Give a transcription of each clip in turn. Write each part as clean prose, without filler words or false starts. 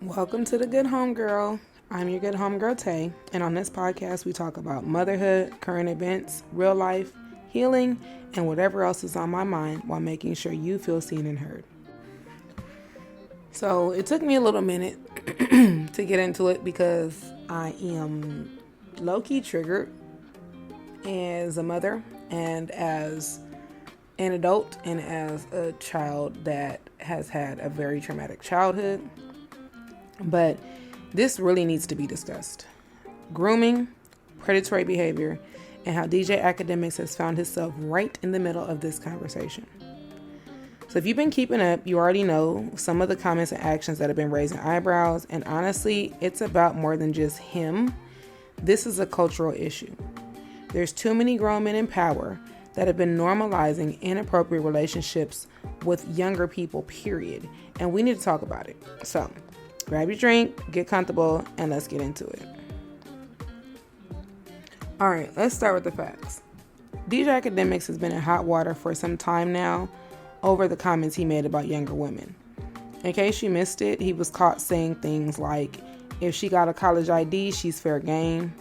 Welcome to the Good Homegirl. I'm your Good Homegirl, Tay, and on this podcast we talk about motherhood, current events, real life, healing, and whatever else is on my mind while making sure you feel seen and heard. So it took me a little minute to get into it because I am low-key triggered as a mother and as an adult and as a child that has had a very traumatic childhood. But this really needs to be discussed. Grooming, predatory behavior, and how DJ Akademiks has found himself right in the middle of this conversation. So if you've been keeping up, you already know some of the comments and actions that have been raising eyebrows. And honestly, it's about more than just him. This is a cultural issue. There's too many grown men in power that have been normalizing inappropriate relationships with younger people, period. And we need to talk about it. So grab your drink, get comfortable, and let's get into it. All right, let's start with the facts. DJ Akademiks has been in hot water for some time now over the comments he made about younger women. In case you missed it, he was caught saying things like, if she got a college ID, she's fair game.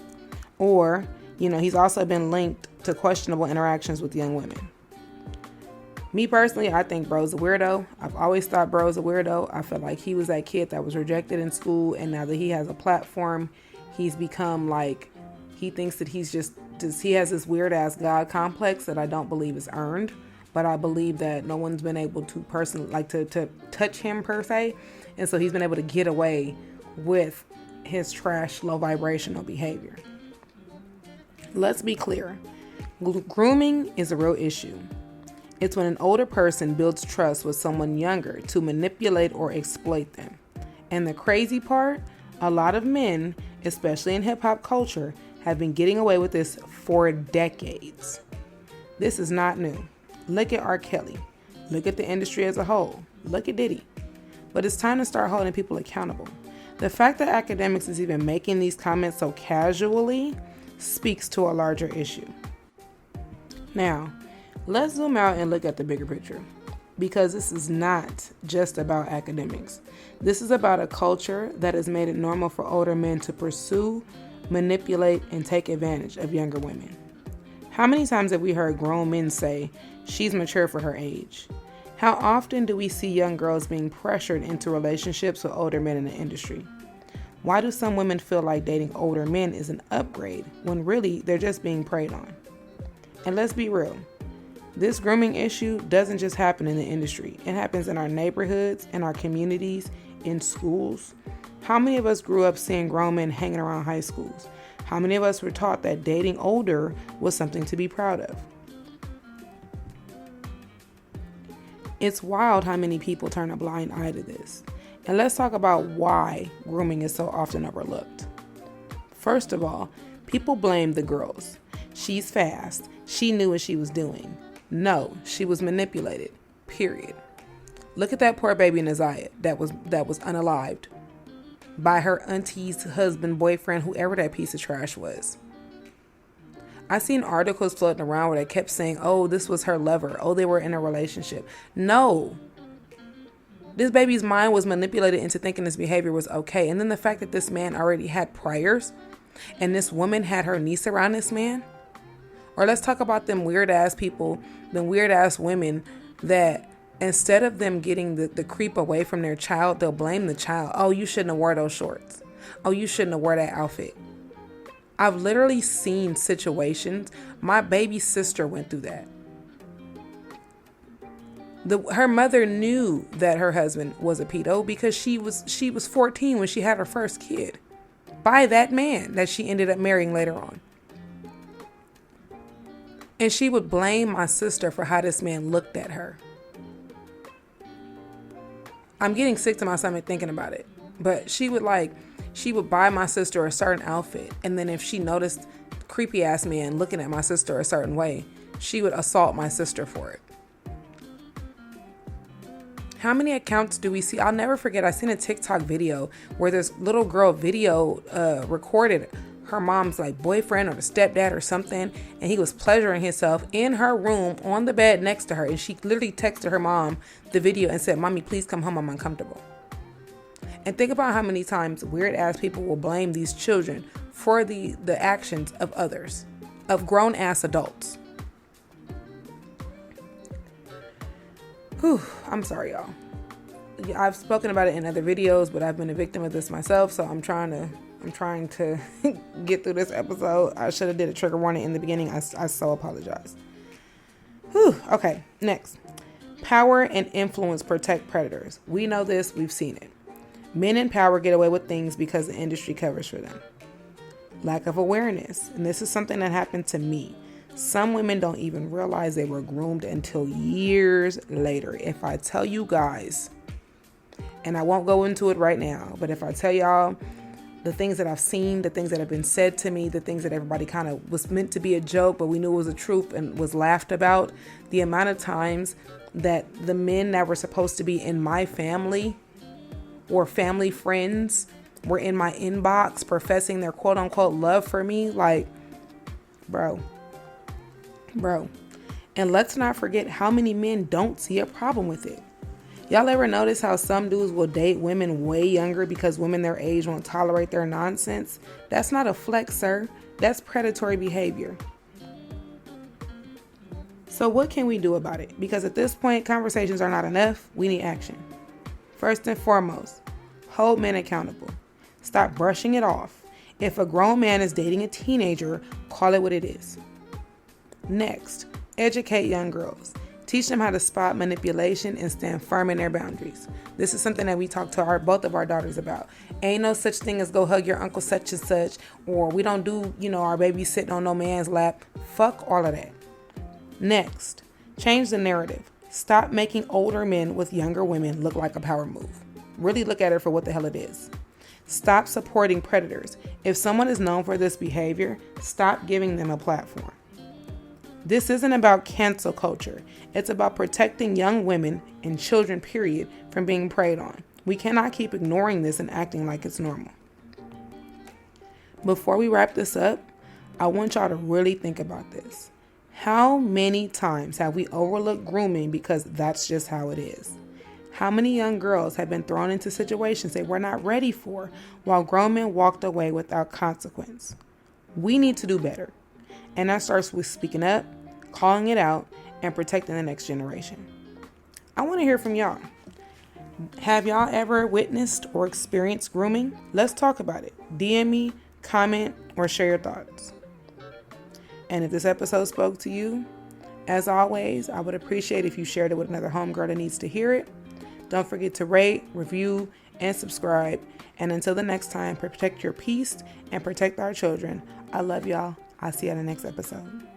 Or, he's also been linked to questionable interactions with young women. Me personally, I think bro's a weirdo. I've always thought bro's a weirdo. I feel like he was that kid that was rejected in school, and now that he has a platform, he's become like, he thinks that he has this weird ass God complex that I don't believe is earned, but I believe that no one's been able to personally, to touch him per se, and so he's been able to get away with his trash, low vibrational behavior. Let's be clear. Grooming is a real issue. It's when an older person builds trust with someone younger to manipulate or exploit them. And the crazy part, a lot of men, especially in hip-hop culture, have been getting away with this for decades. This is not new. Look at R. Kelly. Look at the industry as a whole. Look at Diddy. But it's time to start holding people accountable. The fact that Akademiks is even making these comments so casually speaks to a larger issue. Now, let's zoom out and look at the bigger picture, because this is not just about Akademiks. This is about a culture that has made it normal for older men to pursue, manipulate, and take advantage of younger women. How many times have we heard grown men say, she's mature for her age? How often do we see young girls being pressured into relationships with older men in the industry? Why do some women feel like dating older men is an upgrade when really they're just being preyed on? And let's be real. This grooming issue doesn't just happen in the industry. It happens in our neighborhoods, in our communities, in schools. How many of us grew up seeing grown men hanging around high schools? How many of us were taught that dating older was something to be proud of? It's wild how many people turn a blind eye to this. And let's talk about why grooming is so often overlooked. First of all, people blame the girls. She's fast. She knew what she was doing. No, she was manipulated. Period. Look at that poor baby Naziah that was unalived by her auntie's husband, boyfriend, whoever that piece of trash was. I seen articles floating around where they kept saying, oh, this was her lover. Oh, they were in a relationship. No. This baby's mind was manipulated into thinking this behavior was okay. And then the fact that this man already had priors and this woman had her niece around this man. Or let's talk about them weird ass people, them weird ass women that instead of them getting the creep away from their child, they'll blame the child. Oh, you shouldn't have wore those shorts. Oh, you shouldn't have wore that outfit. I've literally seen situations. My baby sister went through that. Her mother knew that her husband was a pedo because she was 14 when she had her first kid by that man that she ended up marrying later on. And she would blame my sister for how this man looked at her. I'm getting sick to my stomach thinking about it. But she would buy my sister a certain outfit. And then if she noticed creepy ass man looking at my sister a certain way, she would assault my sister for it. How many accounts do we see? I'll never forget. I seen a TikTok video where this little girl recorded her mom's boyfriend or the stepdad or something, and he was pleasuring himself in her room on the bed next to her, and she literally texted her mom the video and said, "Mommy, please come home, I'm uncomfortable." And think about how many times weird ass people will blame these children for the actions of others, of grown ass adults. Whew, I'm sorry, y'all. I've spoken about it in other videos, but I've been a victim of this myself, so I'm trying to get through this episode. I should have did a trigger warning in the beginning. I so apologize. Whew, okay, next. Power and influence protect predators. We know this, we've seen it. Men in power get away with things because the industry covers for them. Lack of awareness, and this is something that happened to me. Some women don't even realize they were groomed until years later. If I tell you guys, and I won't go into it right now, but if I tell y'all the things that I've seen, the things that have been said to me, the things that everybody kind of was meant to be a joke, but we knew it was a truth and was laughed about, the amount of times that the men that were supposed to be in my family or family friends were in my inbox professing their quote unquote love for me, like, bro. And let's not forget how many men don't see a problem with it. Y'all ever notice how some dudes will date women way younger because women their age won't tolerate their nonsense? That's not a flex, sir. That's predatory behavior. So what can we do about it? Because at this point, conversations are not enough. We need action. First and foremost, hold men accountable. Stop brushing it off. If a grown man is dating a teenager, call it what it is. Next, educate young girls. Teach them how to spot manipulation and stand firm in their boundaries. This is something that we talk to both of our daughters about. Ain't no such thing as go hug your uncle such and such, or we don't do, our baby sitting on no man's lap. Fuck all of that. Next, change the narrative. Stop making older men with younger women look like a power move. Really look at it for what the hell it is. Stop supporting predators. If someone is known for this behavior, stop giving them a platform. This isn't about cancel culture. It's about protecting young women and children, period, from being preyed on. We cannot keep ignoring this and acting like it's normal. Before we wrap this up, I want y'all to really think about this. How many times have we overlooked grooming because that's just how it is? How many young girls have been thrown into situations they were not ready for while grown men walked away without consequence? We need to do better. And that starts with speaking up, calling it out, and protecting the next generation. I want to hear from y'all. Have y'all ever witnessed or experienced grooming? Let's talk about it. DM me, comment, or share your thoughts. And if this episode spoke to you, as always, I would appreciate if you shared it with another homegirl that needs to hear it. Don't forget to rate, review, and subscribe. And until the next time, protect your peace and protect our children. I love y'all. I'll see you on the next episode.